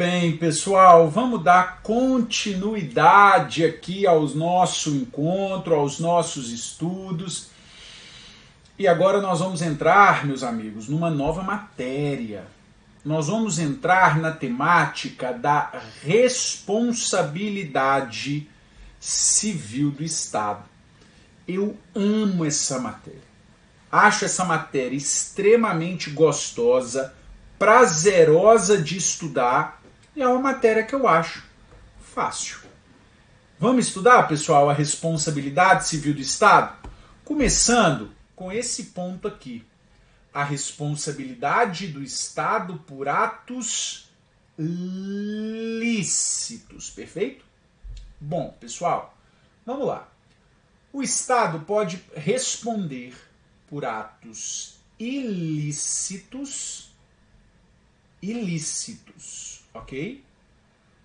bem, pessoal, vamos dar continuidade aqui ao nosso encontro, aos nossos estudos. E agora nós vamos entrar, meus amigos, numa nova matéria. Nós vamos entrar na temática da responsabilidade civil do Estado. Eu amo essa matéria. Acho essa matéria extremamente gostosa, prazerosa de estudar, e é uma matéria que eu acho fácil. Vamos estudar, pessoal, a responsabilidade civil do Estado? Começando com esse ponto aqui. A responsabilidade do Estado por atos lícitos, perfeito? Bom, pessoal, vamos lá. O Estado pode responder por atos ilícitos, ok?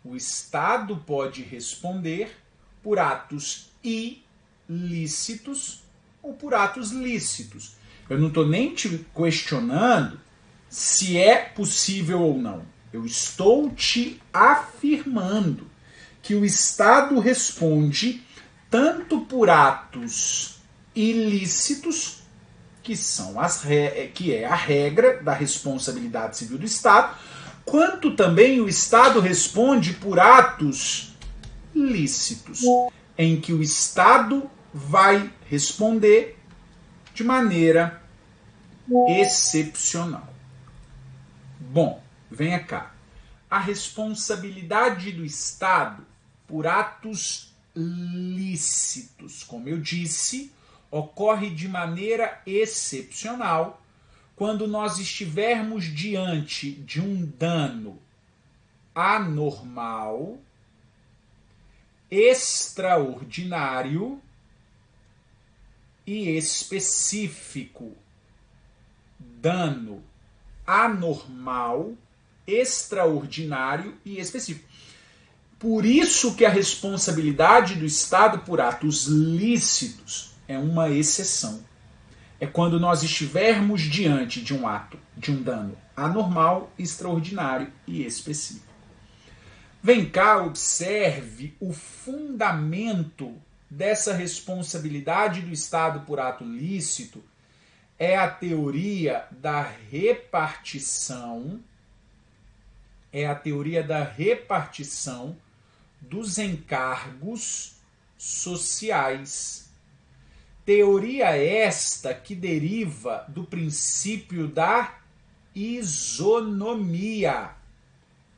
O Estado pode responder por atos ilícitos ou por atos lícitos. Eu não estou nem te questionando se é possível ou não. Eu estou te afirmando que o Estado responde tanto por atos ilícitos, que é a regra da responsabilidade civil do Estado, quanto também o Estado responde por atos lícitos, em que o Estado vai responder de maneira excepcional. Bom, venha cá. A responsabilidade do Estado por atos lícitos, como eu disse, ocorre de maneira excepcional quando nós estivermos diante de um dano anormal, extraordinário e específico. Dano anormal, extraordinário e específico. Por isso que a responsabilidade do Estado por atos lícitos é uma exceção. É quando nós estivermos diante de um ato, de um dano anormal, extraordinário e específico. Vem cá, observe o fundamento dessa responsabilidade do Estado por ato lícito. É a teoria da repartição, dos encargos sociais. Teoria esta que deriva do princípio da isonomia.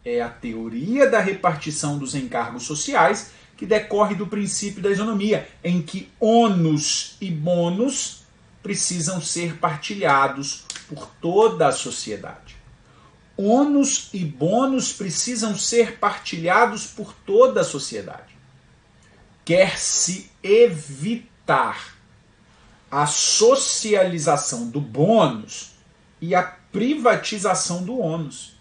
É a teoria da repartição dos encargos sociais que decorre do princípio da isonomia, em que ônus e bônus precisam ser partilhados por toda a sociedade. Ônus e bônus precisam ser partilhados por toda a sociedade. Quer-se evitar a socialização do bônus e a privatização do ônus.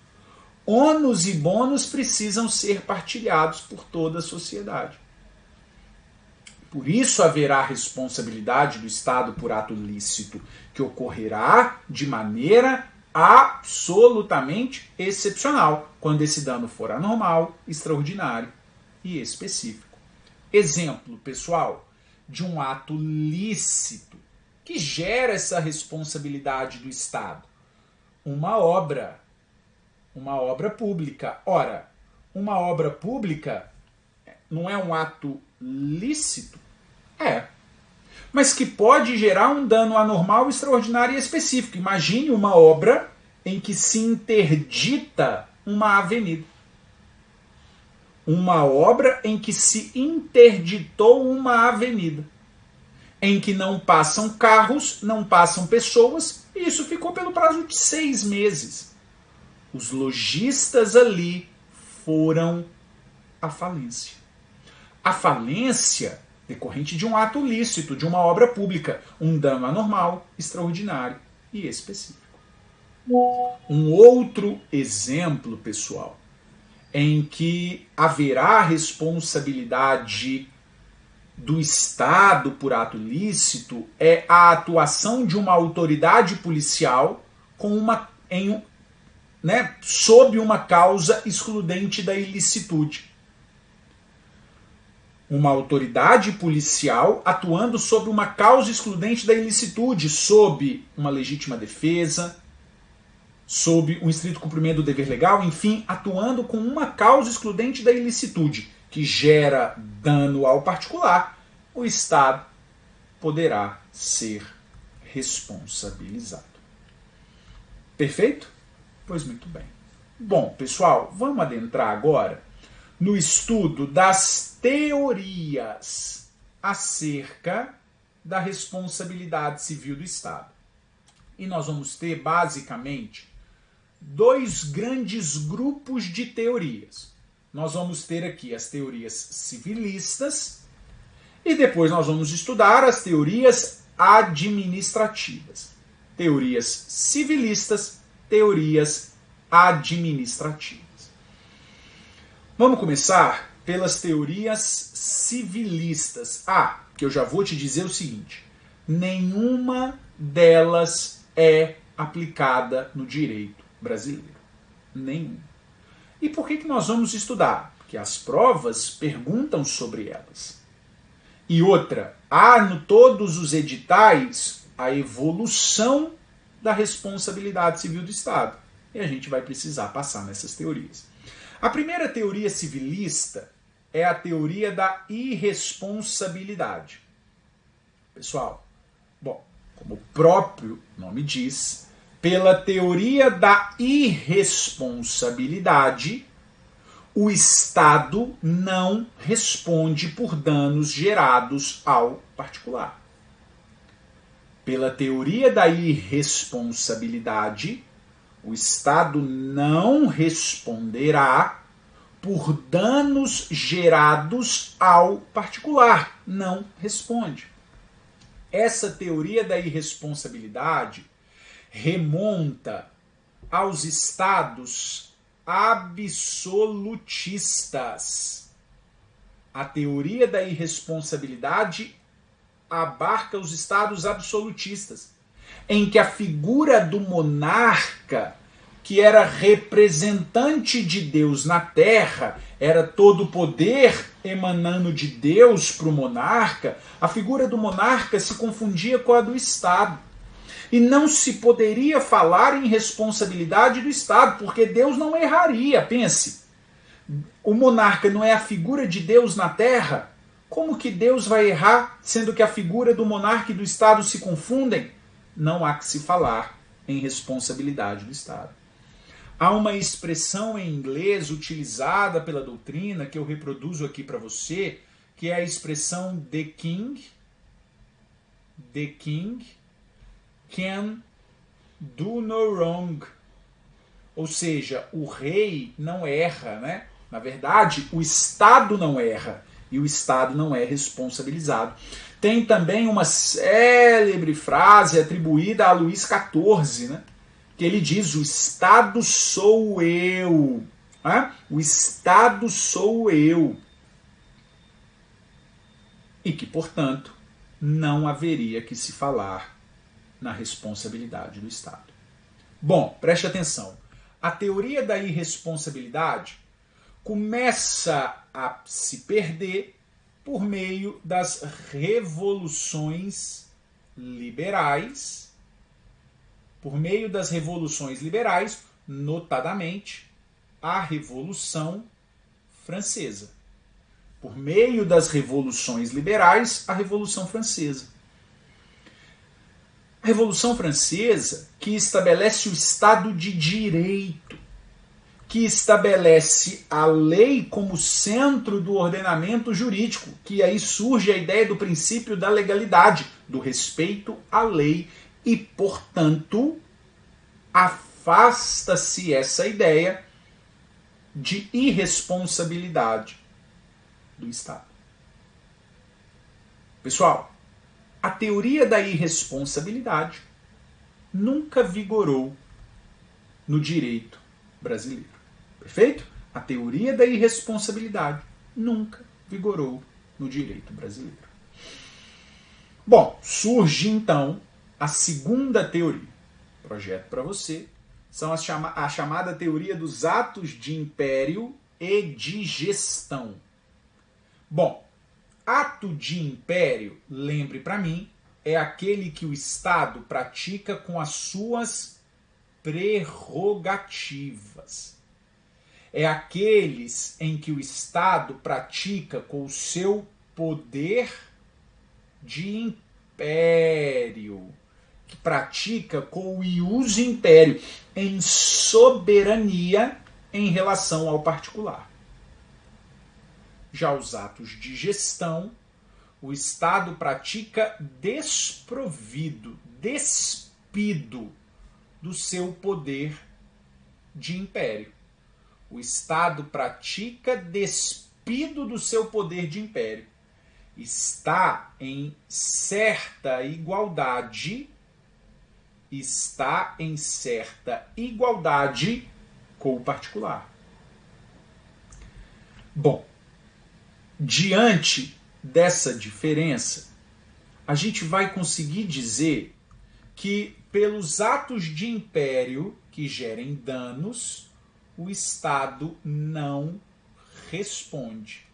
Ônus e bônus precisam ser partilhados por toda a sociedade. Por isso haverá responsabilidade do Estado por ato lícito, que ocorrerá de maneira absolutamente excepcional, quando esse dano for anormal, extraordinário e específico. Exemplo, pessoal, de um ato lícito que gera essa responsabilidade do Estado. Uma obra pública. Ora, uma obra pública não é um ato lícito? É. Mas que pode gerar um dano anormal, extraordinário e específico. Imagine uma obra em que se interdita uma avenida. Uma obra em que se interditou uma avenida. Em que não passam carros, não passam pessoas, e isso ficou pelo prazo de 6 meses. Os lojistas ali foram à falência. A falência decorrente de um ato lícito, de uma obra pública, um dano anormal, extraordinário e específico. Um outro exemplo, pessoal, em que haverá responsabilidade do Estado por ato lícito é a atuação de uma autoridade policial né, sob uma causa excludente da ilicitude. Uma autoridade policial atuando sob uma causa excludente da ilicitude, sob uma legítima defesa, sob um estrito cumprimento do dever legal, enfim, atuando com uma causa excludente da ilicitude, que gera dano ao particular, o Estado poderá ser responsabilizado. Perfeito? Pois muito bem. Bom, pessoal, vamos adentrar agora no estudo das teorias acerca da responsabilidade civil do Estado. E nós vamos ter, basicamente, dois grandes grupos de teorias. Nós vamos ter aqui as teorias civilistas e depois nós vamos estudar as teorias administrativas. Teorias civilistas, teorias administrativas. Vamos começar pelas teorias civilistas. Que eu já vou te dizer o seguinte: nenhuma delas é aplicada no direito brasileiro. Nenhuma. E por que nós vamos estudar? Porque as provas perguntam sobre elas. E outra, há no todos os editais a evolução da responsabilidade civil do Estado. E a gente vai precisar passar nessas teorias. A primeira teoria civilista é a teoria da irresponsabilidade. Pessoal, bom, como o próprio nome diz, pela teoria da irresponsabilidade, o Estado não responde por danos gerados ao particular. Pela teoria da irresponsabilidade, o Estado não responderá por danos gerados ao particular. Não responde. Essa teoria da irresponsabilidade remonta aos estados absolutistas. A teoria da irresponsabilidade abarca os estados absolutistas, em que a figura do monarca, que era representante de Deus na terra, era todo o poder emanando de Deus para o monarca, a figura do monarca se confundia com a do Estado. E não se poderia falar em responsabilidade do Estado, porque Deus não erraria. Pense, o monarca não é a figura de Deus na terra? Como que Deus vai errar, sendo que a figura do monarca e do Estado se confundem? Não há que se falar em responsabilidade do Estado. Há uma expressão em inglês utilizada pela doutrina, que eu reproduzo aqui para você, que é a expressão the king can do no wrong. Ou seja, o rei não erra, né? Na verdade, o Estado não erra e o Estado não é responsabilizado. Tem também uma célebre frase atribuída a Luís XIV, né? Que ele diz: o Estado sou eu. O Estado sou eu. E que, portanto, não haveria que se falar na responsabilidade do Estado. Bom, preste atenção. A teoria da irresponsabilidade começa a se perder por meio das revoluções liberais, notadamente a Revolução Francesa. Por meio das revoluções liberais, a Revolução Francesa. A Revolução Francesa, que estabelece o Estado de Direito, que estabelece a lei como centro do ordenamento jurídico, que aí surge a ideia do princípio da legalidade, do respeito à lei, e, portanto, afasta-se essa ideia de irresponsabilidade do Estado. Pessoal, a teoria da irresponsabilidade nunca vigorou no direito brasileiro. Perfeito? A teoria da irresponsabilidade nunca vigorou no direito brasileiro. Bom, surge então a segunda teoria. Projeto para você são a chamada teoria dos atos de império e de gestão. Bom, ato de império, lembre para mim, é aquele que o Estado pratica com as suas prerrogativas. É aqueles em que o Estado pratica com o seu poder de império, que pratica com o ius império, em soberania em relação ao particular. Já os atos de gestão, o Estado pratica desprovido, despido do seu poder de império. O Estado pratica despido do seu poder de império. Está em certa igualdade, com o particular. Bom, diante dessa diferença, a gente vai conseguir dizer que pelos atos de império que gerem danos, o Estado não responde.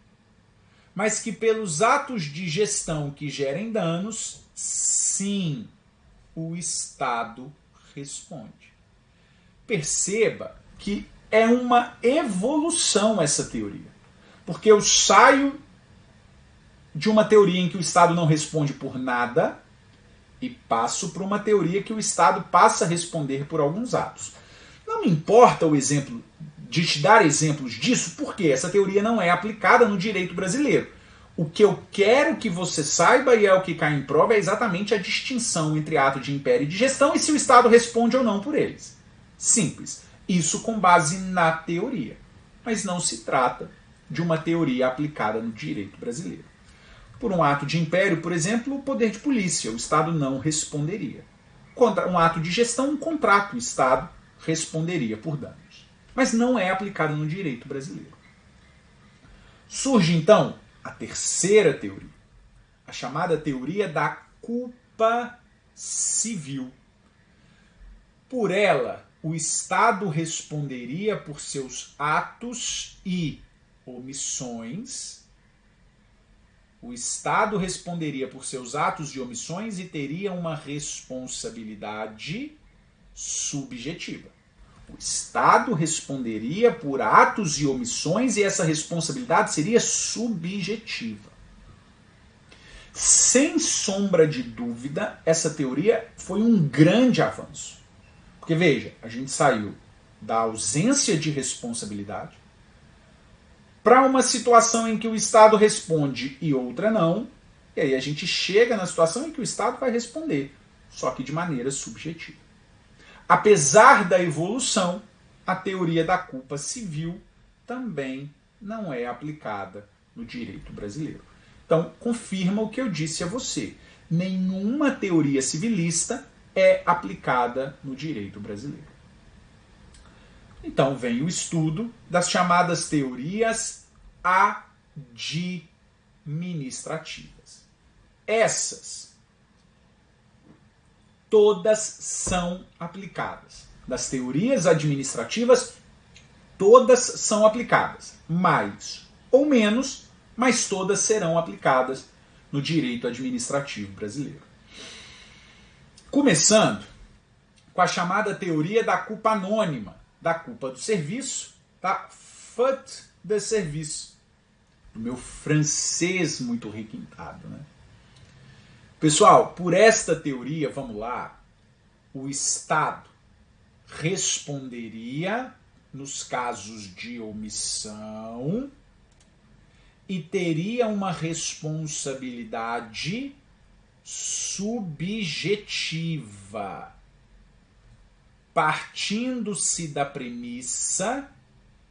Mas que pelos atos de gestão que gerem danos, sim, o Estado responde. Perceba que é uma evolução essa teoria. Porque eu saio de uma teoria em que o Estado não responde por nada e passo para uma teoria que o Estado passa a responder por alguns atos. Não me importa o exemplo de te dar exemplos disso, porque essa teoria não é aplicada no direito brasileiro. O que eu quero que você saiba, e é o que cai em prova, é exatamente a distinção entre ato de império e de gestão e se o Estado responde ou não por eles. Simples. Isso com base na teoria. Mas não se trata de uma teoria aplicada no direito brasileiro. Por um ato de império, por exemplo, o poder de polícia, o Estado não responderia. Contra um ato de gestão, um contrato, o Estado responderia por danos. Mas não é aplicado no direito brasileiro. Surge, então, a terceira teoria, a chamada teoria da culpa civil. Por ela, o Estado responderia por seus atos e omissões. O Estado responderia por seus atos e omissões e teria uma responsabilidade subjetiva. O Estado responderia por atos e omissões e essa responsabilidade seria subjetiva. Sem sombra de dúvida, essa teoria foi um grande avanço. Porque, veja, a gente saiu da ausência de responsabilidade para uma situação em que o Estado responde e outra não, e aí a gente chega na situação em que o Estado vai responder, só que de maneira subjetiva. Apesar da evolução, a teoria da culpa civil também não é aplicada no direito brasileiro. Então, confirma o que eu disse a você. Nenhuma teoria civilista é aplicada no direito brasileiro. Então, vem o estudo das chamadas teorias administrativas. Essas todas são aplicadas. Das teorias administrativas, todas são aplicadas. Mais ou menos, mas todas serão aplicadas no direito administrativo brasileiro. Começando com a chamada teoria da culpa anônima, da culpa do serviço, da faute de service. Do meu francês muito requintado, né? Pessoal, por esta teoria, vamos lá, o Estado responderia nos casos de omissão e teria uma responsabilidade subjetiva, partindo-se da premissa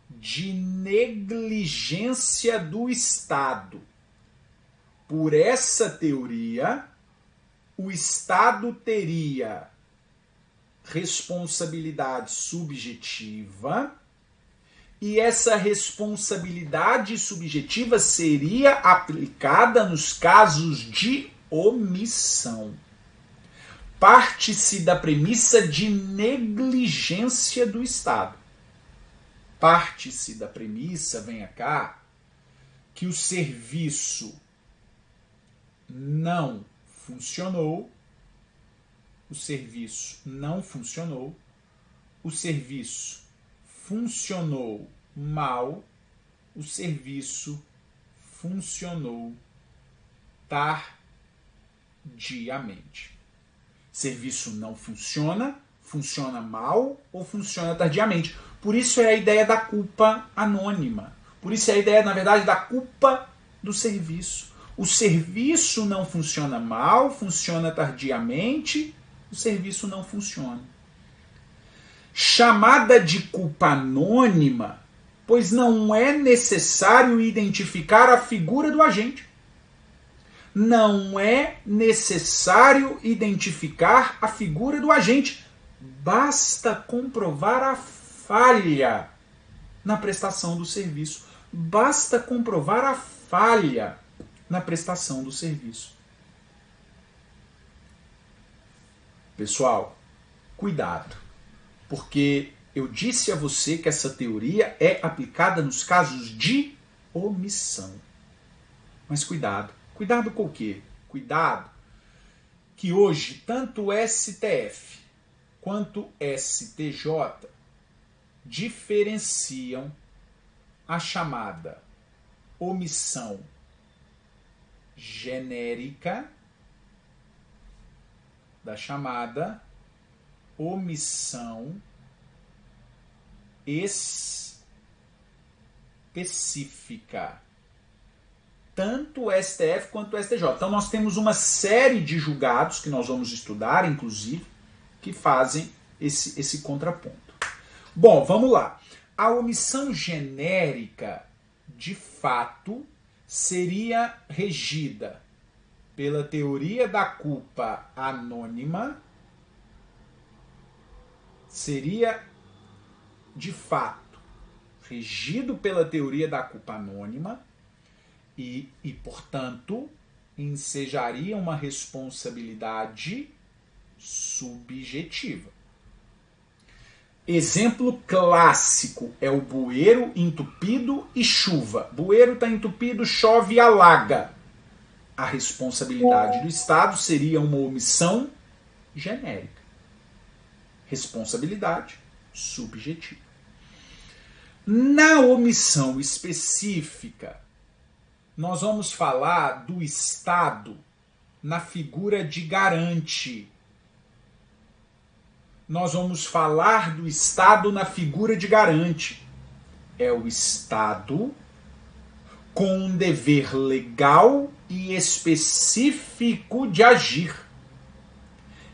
de negligência do Estado. Por essa teoria, o Estado teria responsabilidade subjetiva e essa responsabilidade subjetiva seria aplicada nos casos de omissão. parte-se da premissa de negligência do Estado. Parte-se da premissa, venha cá, que o serviço não funcionou, o serviço não funcionou, o serviço funcionou mal, o serviço funcionou tardiamente. Serviço não funciona, funciona mal ou funciona tardiamente. Por isso é a ideia da culpa anônima. Por isso é a ideia, na verdade, da culpa do serviço. O serviço não funciona mal, funciona tardiamente, o serviço não funciona. Chamada de culpa anônima, pois não é necessário identificar a figura do agente. Não é necessário identificar a figura do agente. Basta comprovar a falha na prestação do serviço. Basta comprovar a falha na prestação do serviço. Pessoal, cuidado, porque eu disse a você que essa teoria é aplicada nos casos de omissão. Mas cuidado. Cuidado com o quê? Cuidado que hoje tanto o STF quanto STJ diferenciam a chamada omissão genérica da chamada omissão específica. Tanto o STF quanto o STJ. Então nós temos uma série de julgados que nós vamos estudar, inclusive, que fazem esse contraponto. Bom, vamos lá. A omissão genérica, de fato, seria regida pela teoria da culpa anônima, seria, de fato, regido pela teoria da culpa anônima e portanto, ensejaria uma responsabilidade subjetiva. Exemplo clássico é o bueiro entupido e chuva. Bueiro está entupido, chove e alaga. A responsabilidade do Estado seria uma omissão genérica. Responsabilidade subjetiva. Na omissão específica, nós vamos falar do Estado na figura de garante. Nós vamos falar do Estado na figura de garante. É o Estado com um dever legal e específico de agir.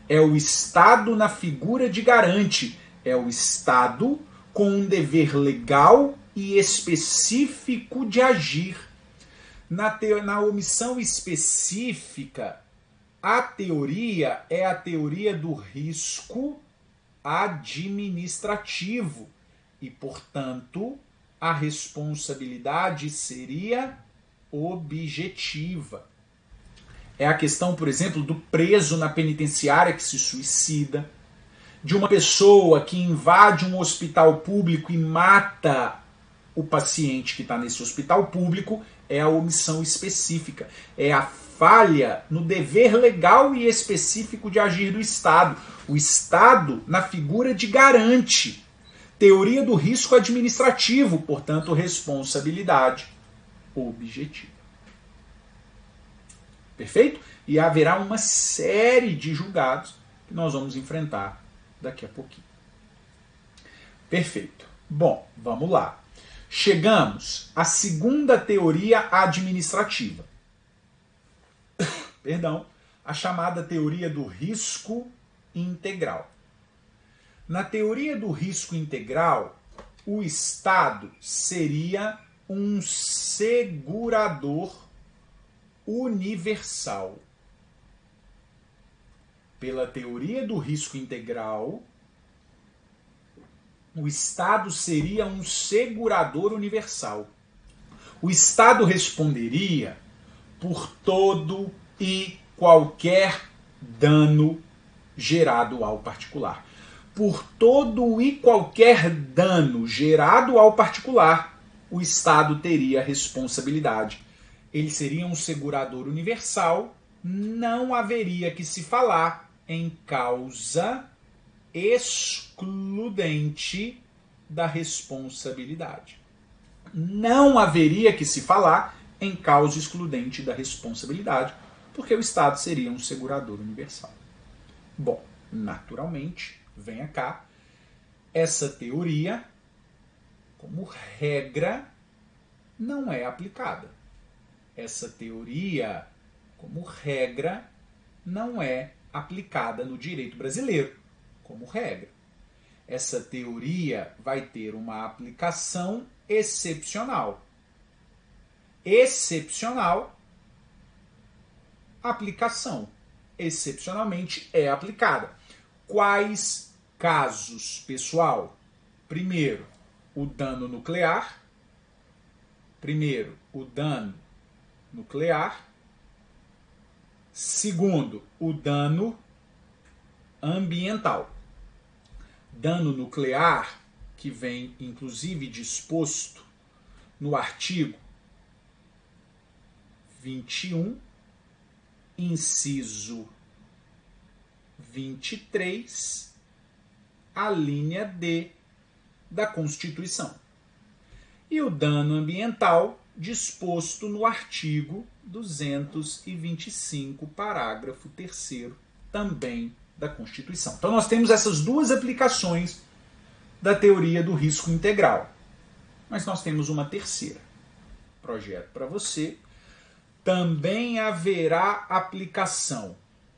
É o Estado na figura de garante. É o Estado com um dever legal e específico de agir. Na omissão específica, a teoria é a teoria do risco administrativo e, portanto, a responsabilidade seria objetiva. É a questão, por exemplo, do preso na penitenciária que se suicida, de uma pessoa que invade um hospital público e mata o paciente que está nesse hospital público. É a omissão específica. É a falha no dever legal e específico de agir do Estado. O Estado na figura de garante. Teoria do risco administrativo, portanto, responsabilidade objetiva. Perfeito? E haverá uma série de julgados que nós vamos enfrentar daqui a pouquinho. Perfeito. Bom, vamos lá. Chegamos à segunda teoria administrativa. Perdão, a chamada teoria do risco integral. Na teoria do risco integral, o Estado seria um segurador universal. Pela teoria do risco integral, o Estado seria um segurador universal. O Estado responderia por todo e qualquer dano gerado ao particular. Por todo e qualquer dano gerado ao particular, o Estado teria responsabilidade. Ele seria um segurador universal, não haveria que se falar em causa excludente da responsabilidade. Não haveria que se falar em causa excludente da responsabilidade, porque o Estado seria um segurador universal. Bom, naturalmente, venha cá, essa teoria, como regra, não é aplicada. Essa teoria, como regra, não é aplicada no direito brasileiro, como regra. Essa teoria vai ter uma aplicação excepcional. Excepcional, aplicação. Excepcionalmente é aplicada. Quais casos, pessoal? Primeiro, o dano nuclear. Primeiro, o dano nuclear. Segundo, o dano ambiental. Dano nuclear, que vem inclusive disposto no artigo 21, inciso 23, a linha D da Constituição. E o dano ambiental disposto no artigo 225, parágrafo 3º, também da Constituição. Então nós temos essas duas aplicações da teoria do risco integral. Mas nós temos uma terceira. Projeto para você. Também haverá aplicação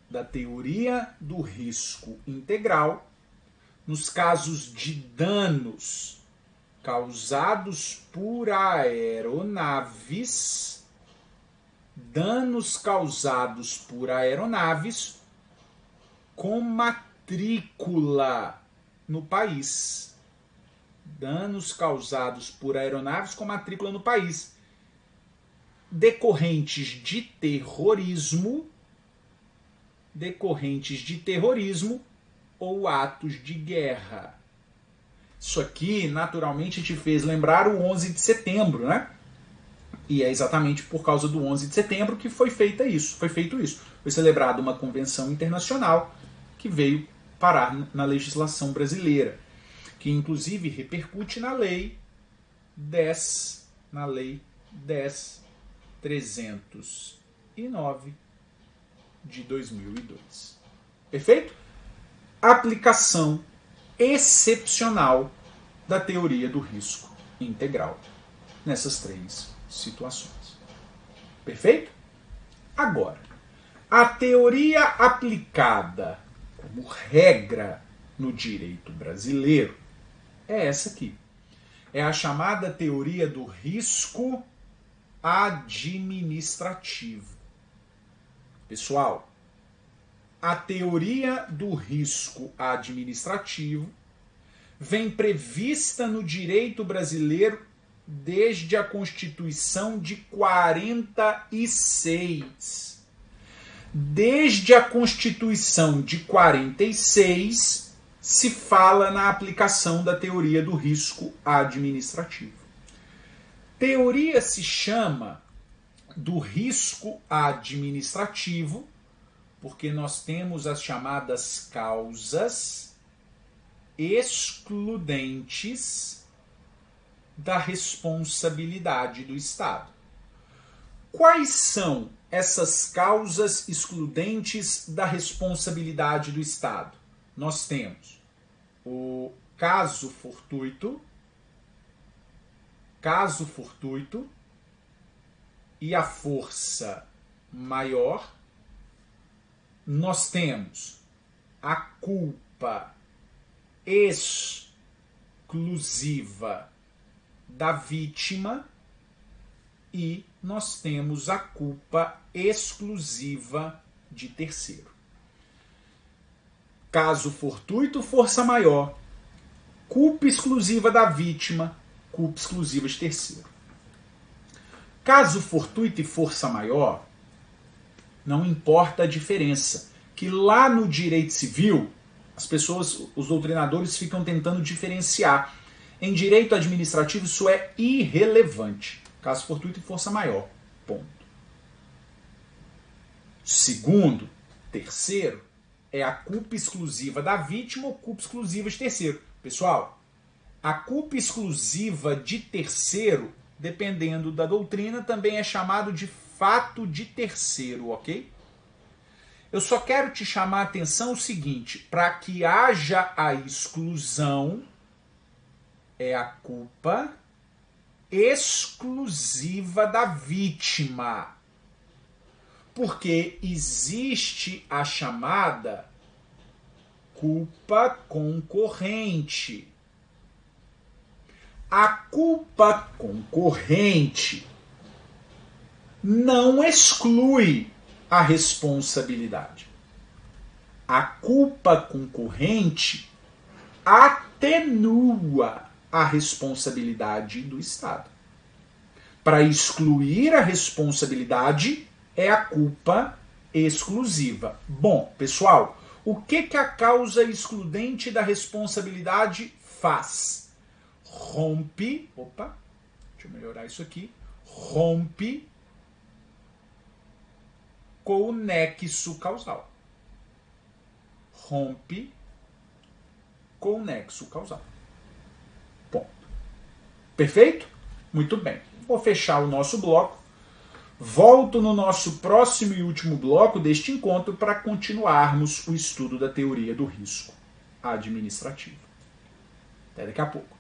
da teoria do risco integral nos casos de danos causados por aeronaves, com matrícula no país. Danos causados por aeronaves com matrícula no país, decorrentes de terrorismo ou atos de guerra. Isso aqui, naturalmente, te fez lembrar o 11 de setembro, né? E é exatamente por causa do 11 de setembro que foi feito isso. Foi celebrada uma convenção internacional que veio parar na legislação brasileira, que inclusive repercute na lei 10.309 de 2002. Perfeito? Aplicação excepcional da teoria do risco integral nessas três situações. Perfeito? Agora, a teoria aplicada como regra no direito brasileiro é essa aqui. É a chamada teoria do risco administrativo. Pessoal, a teoria do risco administrativo vem prevista no direito brasileiro desde a Constituição de 46. Desde a Constituição de 46 se fala na aplicação da teoria do risco administrativo. Teoria se chama do risco administrativo porque nós temos as chamadas causas excludentes da responsabilidade do Estado. Quais são essas causas excludentes da responsabilidade do Estado? Nós temos o caso fortuito e a força maior. Nós temos a culpa exclusiva da vítima e nós temos a culpa exclusiva de terceiro. Caso fortuito, força maior. Culpa exclusiva da vítima, culpa exclusiva de terceiro. Caso fortuito e força maior, não importa a diferença. que lá no direito civil, as pessoas, os doutrinadores ficam tentando diferenciar. Em direito administrativo isso é irrelevante. Caso fortuito e força maior. Ponto. Segundo, terceiro, é a culpa exclusiva da vítima ou culpa exclusiva de terceiro. Pessoal, a culpa exclusiva de terceiro, dependendo da doutrina, também é chamado de fato de terceiro, ok? Eu só quero te chamar a atenção o seguinte, para que haja a exclusão, é a culpa exclusiva da vítima. Porque existe a chamada culpa concorrente. A culpa concorrente não exclui a responsabilidade. A culpa concorrente atenua a responsabilidade do Estado. Para excluir a responsabilidade é a culpa exclusiva. Bom, pessoal, o que a causa excludente da responsabilidade faz? Rompe, deixa eu melhorar isso aqui, rompe com o nexo causal. Rompe com o nexo causal. Ponto. Perfeito? Muito bem. Vou fechar o nosso bloco. Volto no nosso próximo e último bloco deste encontro para continuarmos o estudo da teoria do risco administrativo. Até daqui a pouco.